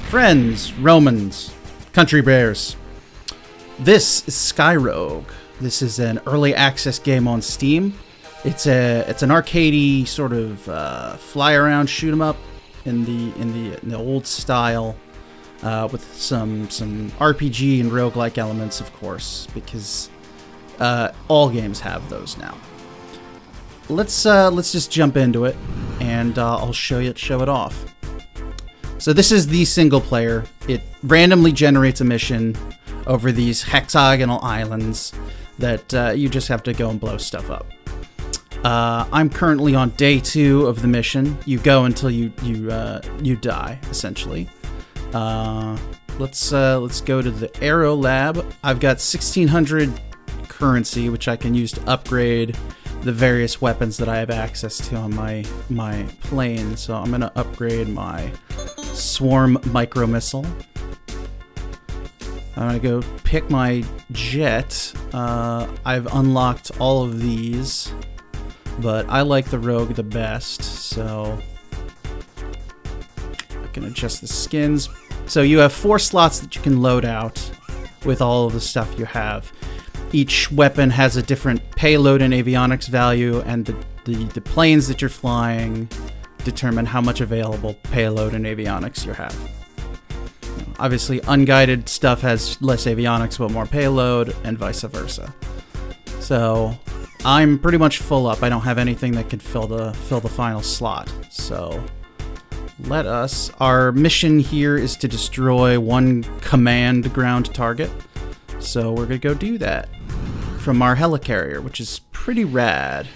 Friends, Romans, country bears. This is Skyrogue. This is an early access game on Steam. It's an arcadey sort of fly around shoot 'em up in the old style, with some RPG and roguelike elements, of course, because all games have those now. Let's just jump into it, and I'll show it off. So this is the single player. It randomly generates a mission over these hexagonal islands that you just have to go and blow stuff up. I'm currently on day 2 of the mission. You go until you die, essentially. Let's go to the Aero Lab. I've got 1600 currency, which I can use to upgrade the various weapons that I have access to on my plane. So I'm gonna upgrade my Swarm micro missile. I'm gonna go pick my jet. I've unlocked all of these, but I like the Rogue the best, so I can adjust the skins. So you have 4 slots that you can load out with all of the stuff you have. Each weapon has a different payload and avionics value, and the planes that you're flying determine how much available payload and avionics you have. Obviously, unguided stuff has less avionics but more payload, and vice versa. So I'm pretty much full up. I don't have anything that could fill the final slot. So our mission here is to destroy one command ground target. So we're gonna go do that from our helicarrier, which is pretty rad.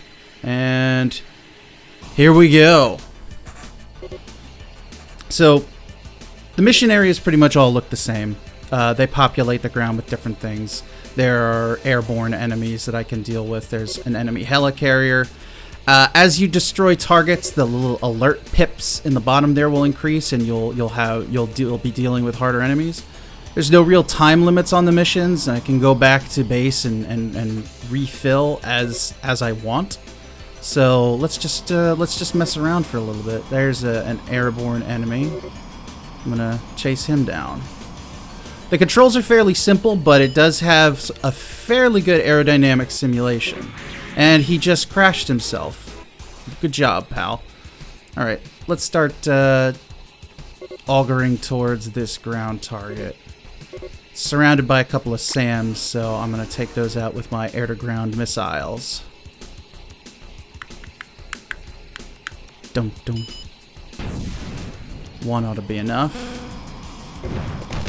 And here we go. So the mission areas pretty much all look the same. They populate the ground with different things. There are airborne enemies that I can deal with. There's an enemy helicarrier. As you destroy targets, the little alert pips in the bottom there will increase, and you'll be dealing with harder enemies. There's no real time limits on the missions. I can go back to base and refill as I want. So let's just mess around for a little bit. There's an airborne enemy. I'm gonna chase him down. The controls are fairly simple, but it does have a fairly good aerodynamic simulation. And he just crashed himself. Good job, pal. Alright, let's start auguring towards this ground target. Surrounded by a couple of SAMs, so I'm gonna take those out with my air-to-ground missiles. Dum dum. One ought to be enough.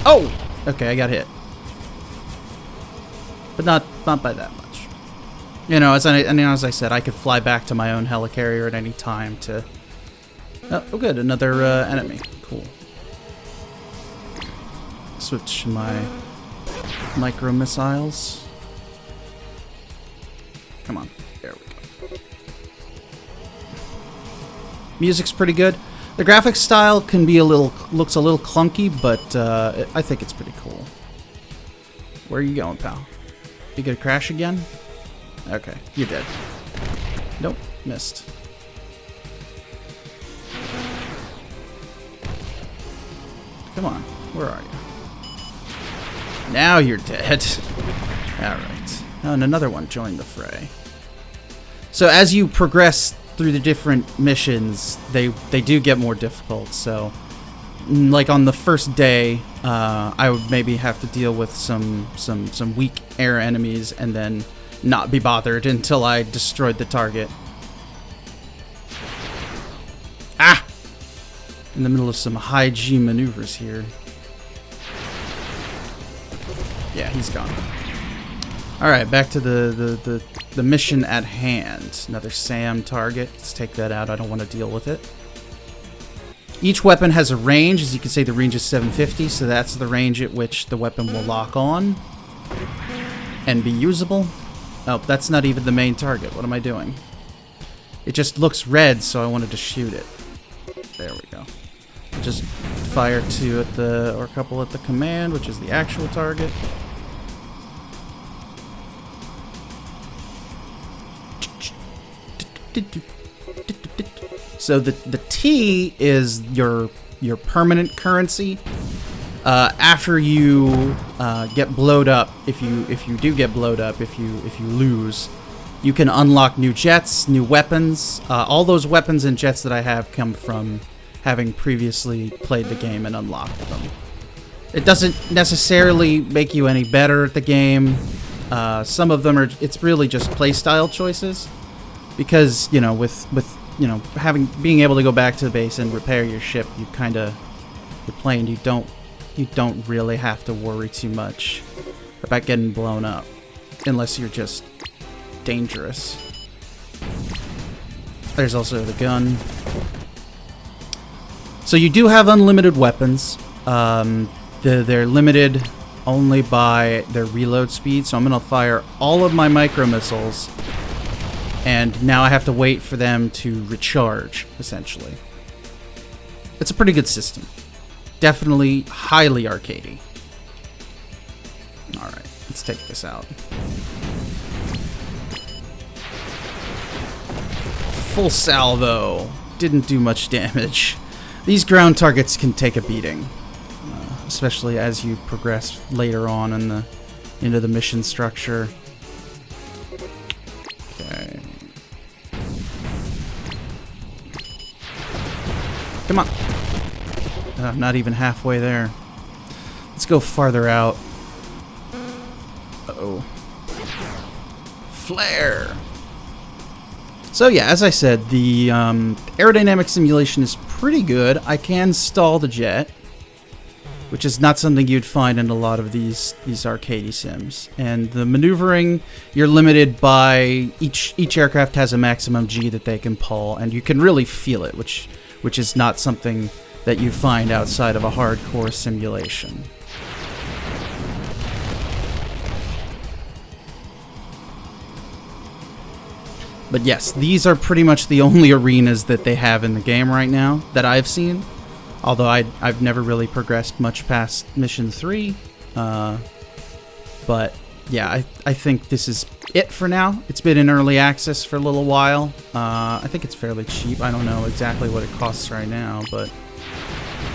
Oh! Okay, I got hit. But not by that much. You know, as I said, I could fly back to my own helicarrier at any time to... Oh, good, another enemy. Cool. Switch my micro missiles. Come on, there we go. Music's pretty good. The graphics style can be looks a little clunky, but I think it's pretty cool. Where are you going, pal? You gonna crash again? Okay, you're dead. Nope, missed. Come on, where are you? Now you're dead. Alright. Oh, and another one joined the fray. So as you progress through the different missions, they do get more difficult. So, like on the first day, I would maybe have to deal with some weak air enemies and then not be bothered until I destroyed the target. Ah! In the middle of some high G maneuvers here. Yeah, he's gone. Alright, back to the mission at hand. Another SAM target. Let's take that out. I don't want to deal with it. Each weapon has a range. As you can see, the range is 750, so that's the range at which the weapon will lock on and be usable. Oh, that's not even the main target. What am I doing? It just looks red, so I wanted to shoot it. There we go. Just fire 2 at or a couple at the command, which is the actual target. So the T is your permanent currency. After you get blowed up, if you do get blowed up, if you lose, you can unlock new jets, new weapons. All those weapons and jets that I have come from having previously played the game and unlocked them. It doesn't necessarily make you any better at the game. Some of them are. It's really just playstyle choices, because with being able to go back to the base and repair your ship, you're playing. You don't really have to worry too much about getting blown up, unless you're just dangerous. There's also the gun. So you do have unlimited weapons. They're limited only by their reload speed, so I'm going to fire all of my micro missiles, and now I have to wait for them to recharge, essentially. It's a pretty good system. Definitely highly arcadey. Alright, let's take this out. Full salvo. Didn't do much damage. These ground targets can take a beating, especially as you progress later on into the mission structure. Okay. Come on. Not even halfway there. Let's go farther out. Uh-oh. Flare! So yeah, as I said, the aerodynamic simulation is pretty good. I can stall the jet, which is not something you'd find in a lot of these arcade sims. And the maneuvering, you're limited by each aircraft has a maximum G that they can pull, and you can really feel it, which is not something that you find outside of a hardcore simulation. But yes, these are pretty much the only arenas that they have in the game right now that I've seen. Although I've never really progressed much past Mission 3. But yeah, I think this is it for now. It's been in early access for a little while. I think it's fairly cheap. I don't know exactly what it costs right now, but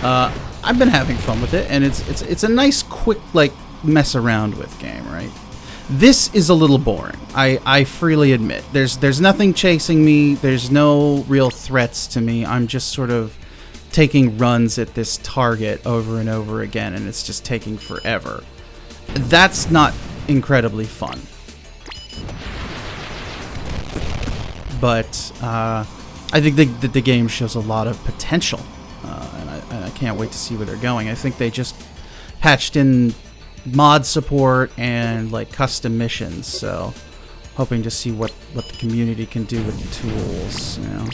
I've been having fun with it, and it's a nice, quick, like, mess around with game, right? This is a little boring. I freely admit. There's nothing chasing me. There's no real threats to me. I'm just sort of taking runs at this target over and over again, and it's just taking forever. That's not incredibly fun. But I think that the game shows a lot of potential, and I can't wait to see where they're going. I think they just patched in mod support and like custom missions, so hoping to see what the community can do with the tools, you know.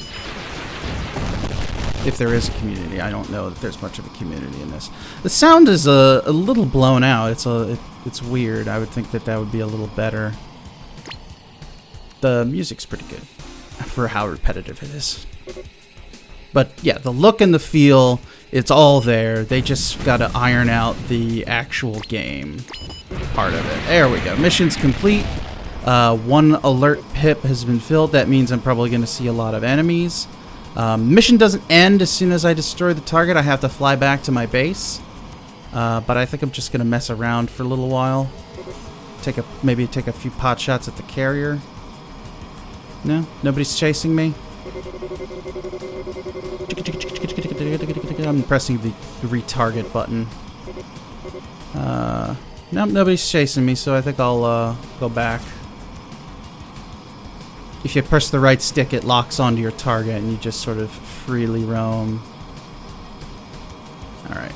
If there is a community. I don't know that there's much of a community in this. The sound is a little blown out. It's weird. I would think that would be a little better. The music's pretty good for how repetitive it is. But yeah, the look and the feel, it's all there. They just gotta iron out the actual game part of it. There we go. Mission's complete. One alert pip has been filled. That means I'm probably gonna see a lot of enemies. Mission doesn't end as soon as I destroy the target. I have to fly back to my base. But I think I'm just gonna mess around for a little while. Maybe take a few pot shots at the carrier. No? Nobody's chasing me? I'm pressing the retarget button. Nope, nobody's chasing me, so I think I'll go back. If you press the right stick, it locks onto your target and you just sort of freely roam. Alright.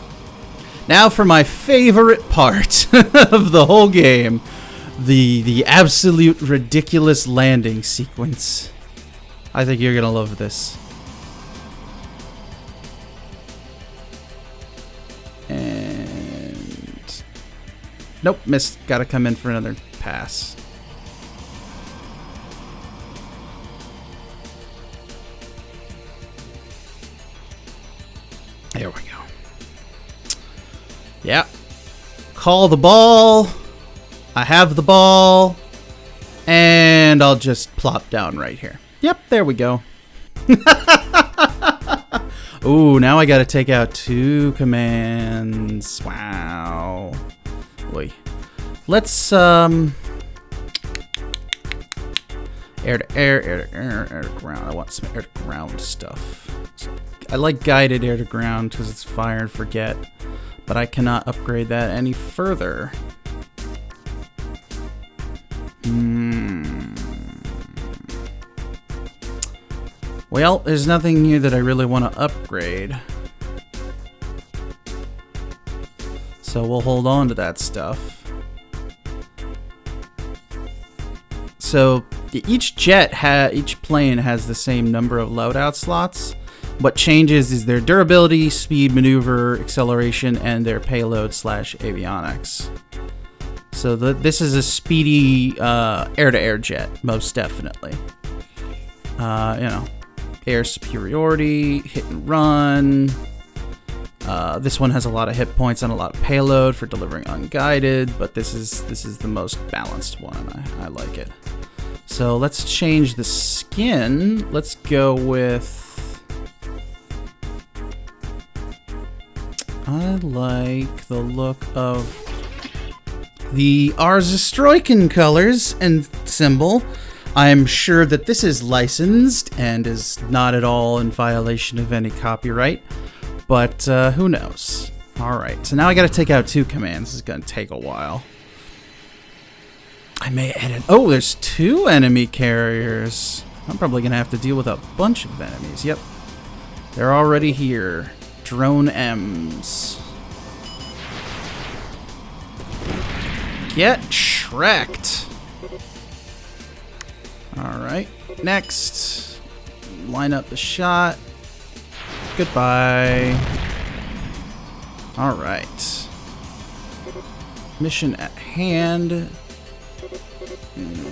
Now for my favorite part of the whole game. The absolute ridiculous landing sequence. I think you're gonna love this. And nope, missed. Gotta come in for another pass. There we go. Yeah. Call the ball. I have the ball. And I'll just plop down right here. Yep, there we go. Ooh, now I gotta take out 2 commands. Wow. Boy. Let's, air to air, air to air, air to ground. I want some air to ground stuff. I like guided air to ground because it's fire and forget, but I cannot upgrade that any further. Well, there's nothing here that I really want to upgrade. So we'll hold on to that stuff. So each each plane has the same number of loadout slots. What changes is their durability, speed, maneuver, acceleration, and their payload / avionics. So this is a speedy air-to-air jet, most definitely. You know, air superiority, hit and run. This one has a lot of hit points and a lot of payload for delivering unguided, but this is the most balanced one. I like it. So let's change the skin. Let's go with... I like the look of the Arzestroiken colors and symbol. I'm sure that this is licensed and is not at all in violation of any copyright, but who knows? Alright, so now I gotta take out 2 commands. This is gonna take a while. I may edit. Oh, there's 2 enemy carriers. I'm probably gonna have to deal with a bunch of enemies. Yep, they're already here. Drone M's. Get Shrek'd. Alright, next. Line up the shot. Goodbye. Alright. Mission at hand.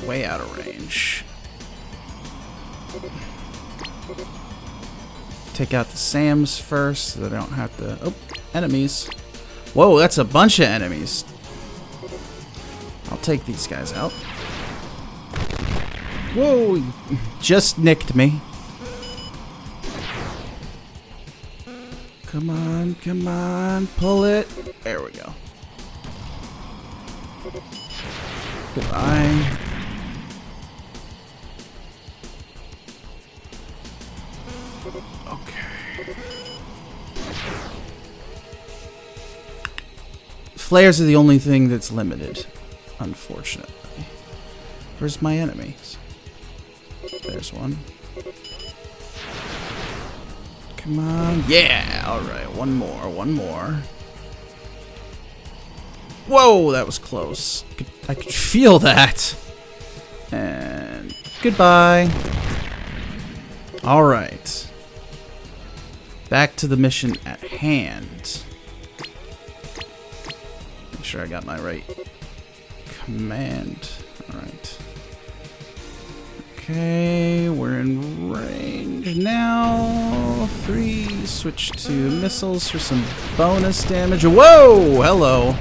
Way out of range. Take out the SAMs first so that I don't have to... Oh, enemies. Whoa, that's a bunch of enemies. I'll take these guys out. Whoa, just nicked me. Come on, pull it. There we go. Goodbye. Okay. Flares are the only thing that's limited, unfortunately. Where's my enemies? There's one. Come on. Yeah! Alright, one more. Whoa, that was close. I could feel that. And goodbye. Alright. Back to the mission at hand. Make sure I got my right command. Alright. Okay, we're in range now. 3, switch to missiles for some bonus damage. Whoa! Hello.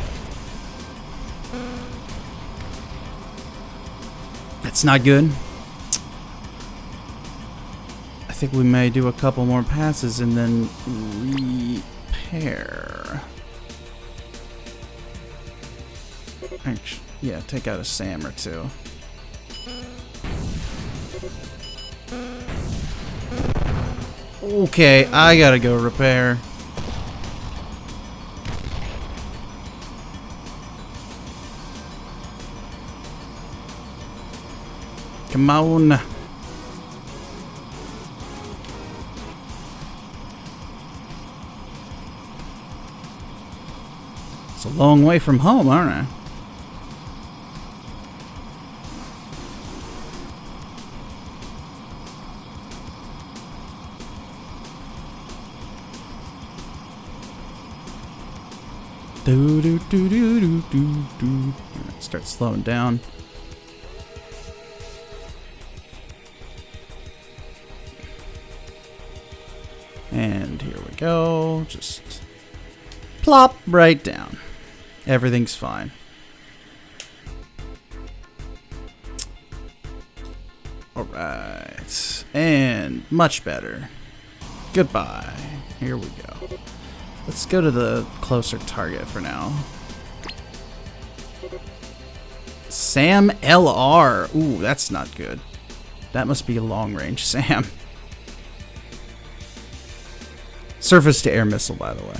That's not good. I think we may do a couple more passes and then repair. Actually, yeah, take out a SAM or 2. Okay, I gotta go repair. Come on. It's a long way from home, aren't I? Do do do do do do do. Start slowing down. And here we go. Just plop right down. Everything's fine. Alright. And much better. Goodbye. Here we go. Let's go to the closer target for now. Sam LR. Ooh, that's not good. That must be a long-range Sam. Surface-to-air missile, by the way.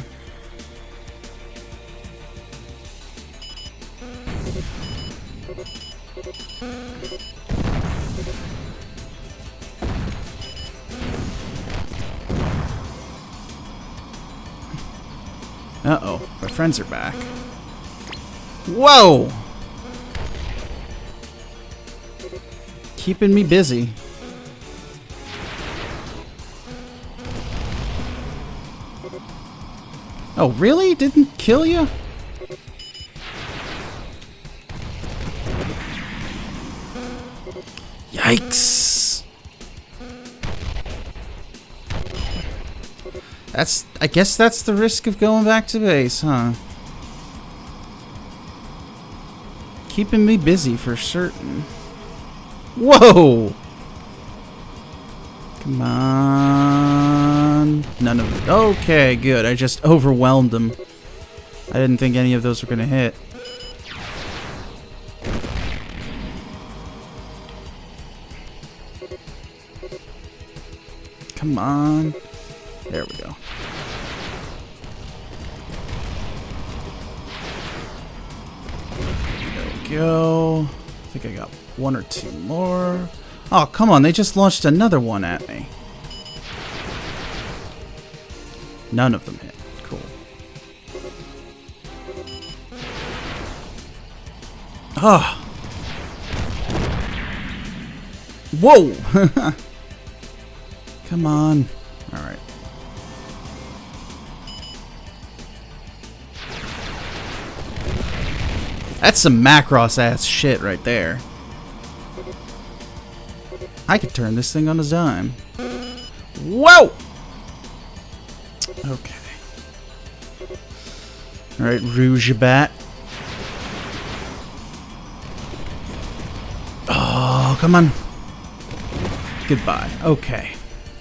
Uh-oh, my friends are back. Whoa! Keeping me busy. Oh, really? Didn't kill you? Yikes! I guess that's the risk of going back to base, huh? Keeping me busy for certain. Whoa! Come on. None of it. Okay, good. I just overwhelmed them. I didn't think any of those were going to hit. Come on. There we go. There we go. I think I got one or two more. Oh, come on. They just launched another one at me. None of them hit. Cool. Ah. Whoa. Come on. All right. That's some Macross ass shit right there. I could turn this thing on a dime. Whoa! Okay. Alright, Rougebat. Oh, come on. Goodbye. Okay.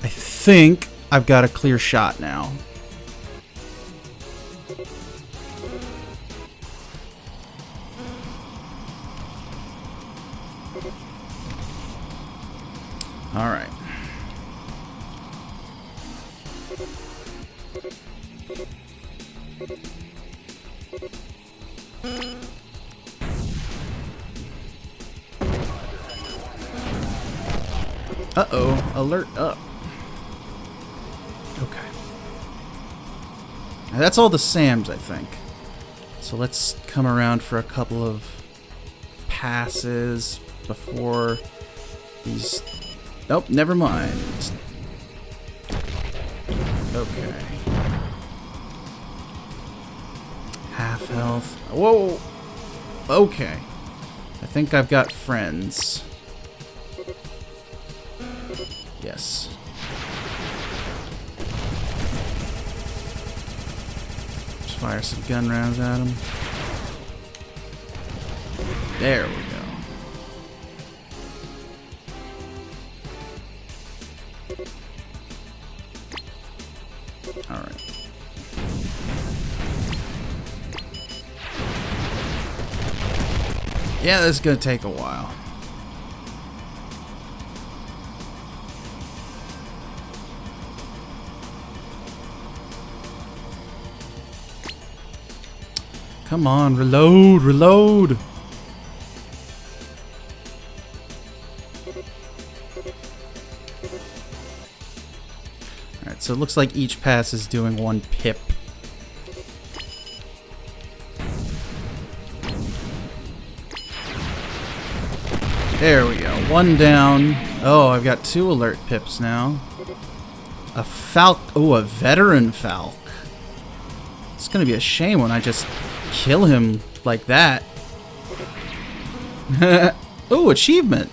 I think I've got a clear shot now. All right. Uh-oh, alert up. Okay. Now that's all the Sams, I think. So let's come around for a couple of passes before these... Nope, never mind. Okay. Half health. Whoa! Okay. I think I've got friends. Yes. Just fire some gun rounds at him. There we go. All right. Yeah, this is gonna take a while. Come on, reload, reload. Alright, so it looks like each pass is doing one pip. There we go. One down. Oh, I've got 2 alert pips now. A Falc. Oh, a veteran Falc. It's gonna be a shame when I just kill him like that. Oh, achievement.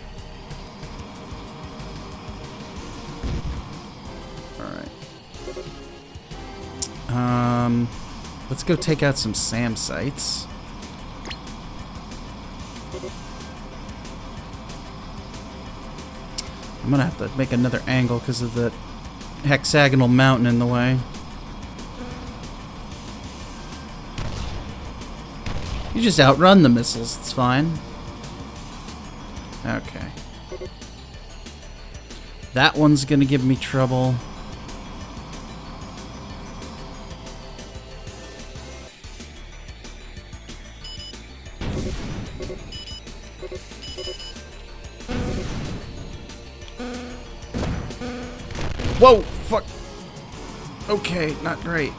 Alright. Let's go take out some SAM sites. I'm gonna have to make another angle because of the hexagonal mountain in the way. You just outrun the missiles, it's fine. Okay. That one's gonna give me trouble. Whoa, fuck. Okay, not great.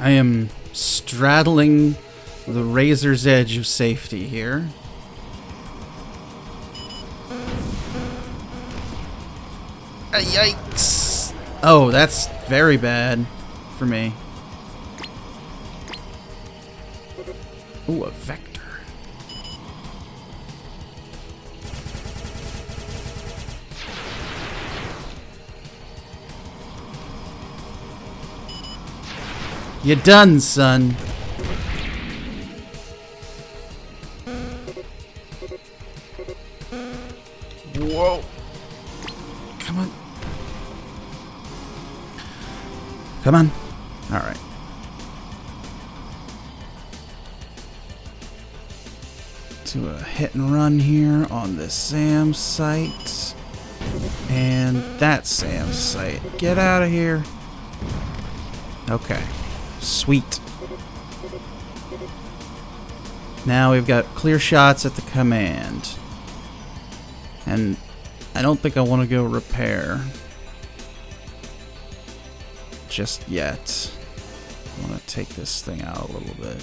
I am straddling the razor's edge of safety here. Yikes! Oh, that's very bad for me. Ooh, a vector. You done, son. Whoa. Come on. Come on. All right. Do a hit and run here on this SAM site. And that SAM site. Get out of here. Okay. Sweet. Now we've got clear shots at the command. And I don't think I want to go repair just yet. I want to take this thing out a little bit.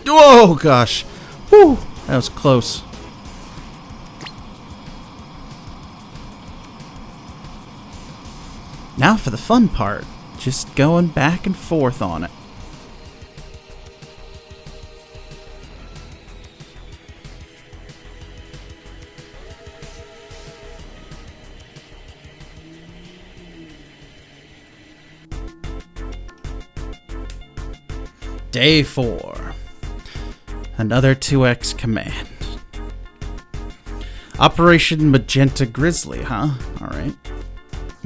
Whoa, gosh. Whew, that was close. Now for the fun part. Just going back and forth on it. Day 4. Another 2X command. Operation Magenta Grizzly, huh? Alright.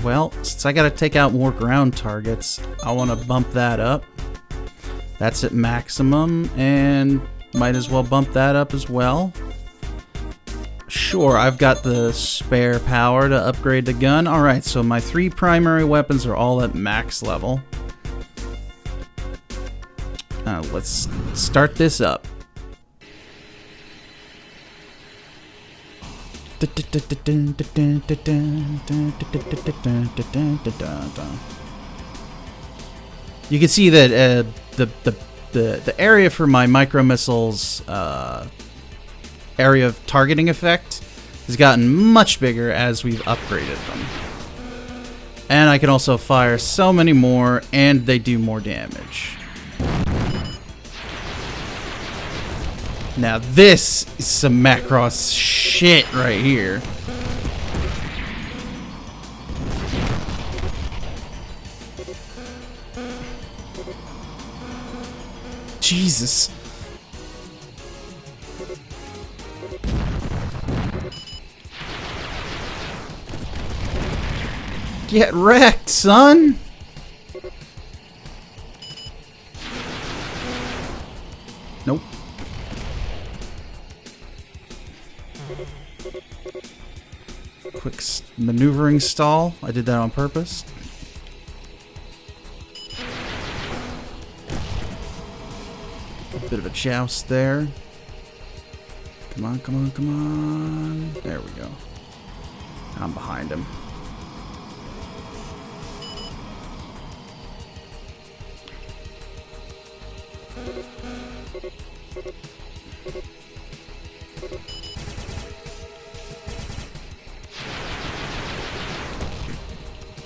Well, since I gotta take out more ground targets, I want to bump that up. That's at maximum, and might as well bump that up as well. Sure, I've got the spare power to upgrade the gun. Alright, so my 3 primary weapons are all at max level. Let's start this up. You can see that the area for my micro missiles area of targeting effect has gotten much bigger as we've upgraded them. And I can also fire so many more, and they do more damage. Now this is some Macross shit right here. Jesus. Get wrecked, son! Nope. Quick maneuvering stall. I did that on purpose. A bit of a joust there. Come on, come on, come on. There we go. I'm behind him.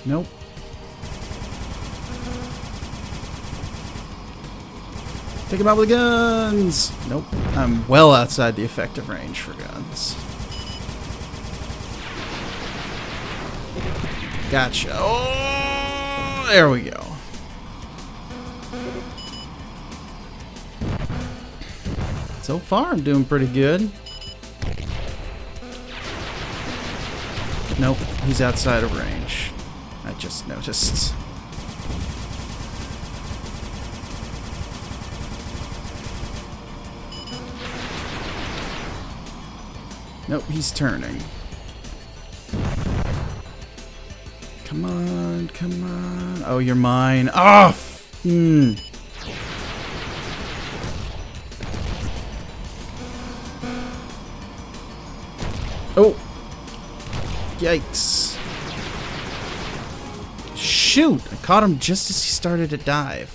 Nope. Take him out with the guns! Nope. I'm well outside the effective range for guns. Gotcha. Oh, there we go. So far, I'm doing pretty good. Nope, he's outside of range. I just noticed. Nope, he's turning. Come on, come on. Oh, you're mine. Oh! Oh! Yikes. Shoot! I caught him just as he started to dive.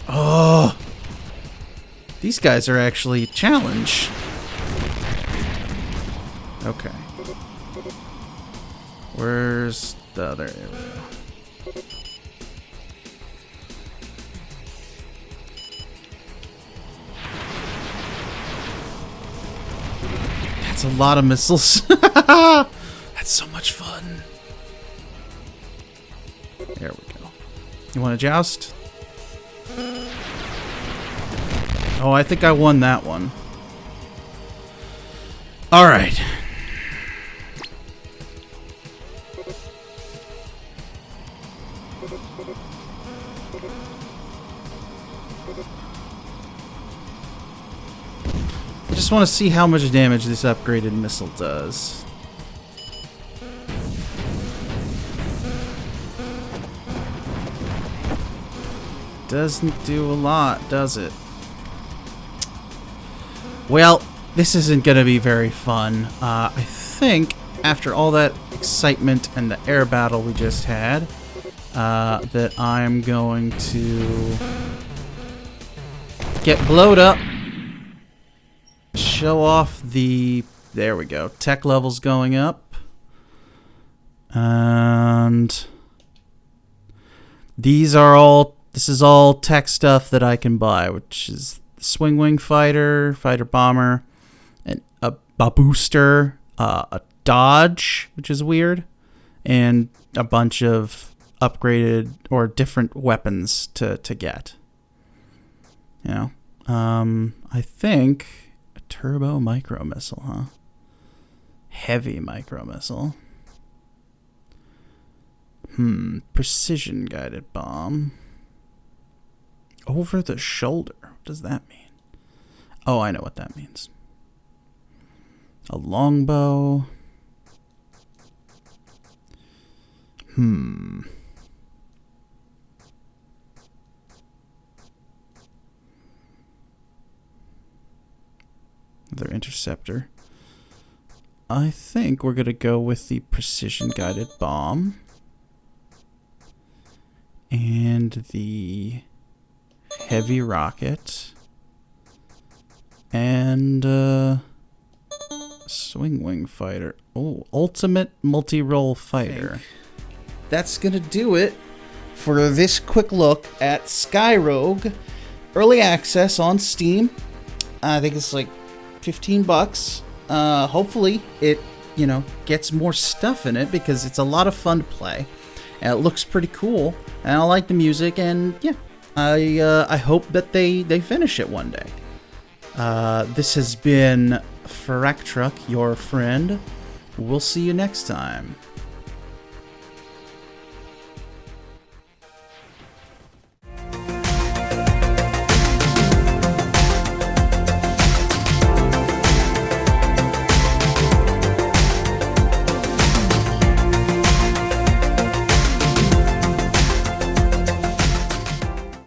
Oh! These guys are actually a challenge. Okay. Where's the other area? That's a lot of missiles. That's so much fun. There we go. You want to joust? Oh, I think I won that one. All right. I just want to see how much damage this upgraded missile does. Doesn't do a lot, does it? Well, this isn't going to be very fun. I think after all that excitement and the air battle we just had, that I'm going to get blowed up, show off the... There we go. Tech levels going up. And these are all... This is all tech stuff that I can buy, which is Swing Wing Fighter, Fighter Bomber, and a booster, a Dodge, which is weird, and a bunch of upgraded or different weapons to get. You know, I think a turbo micro missile, huh? Heavy micro missile. Precision guided bomb. Over the shoulder. What does that mean? Oh, I know what that means. A longbow. Another interceptor. I think we're going to go with the precision guided bomb. And the heavy rocket. And Swing Wing Fighter. Oh, ultimate multi-role fighter. That's gonna do it for this quick look at Skyrogue early access on Steam. I think it's like $15. Hopefully it, gets more stuff in it because it's a lot of fun to play. And it looks pretty cool. And I like the music, and yeah, I hope that they finish it one day. This has been Fractruck, your friend. We'll see you next time.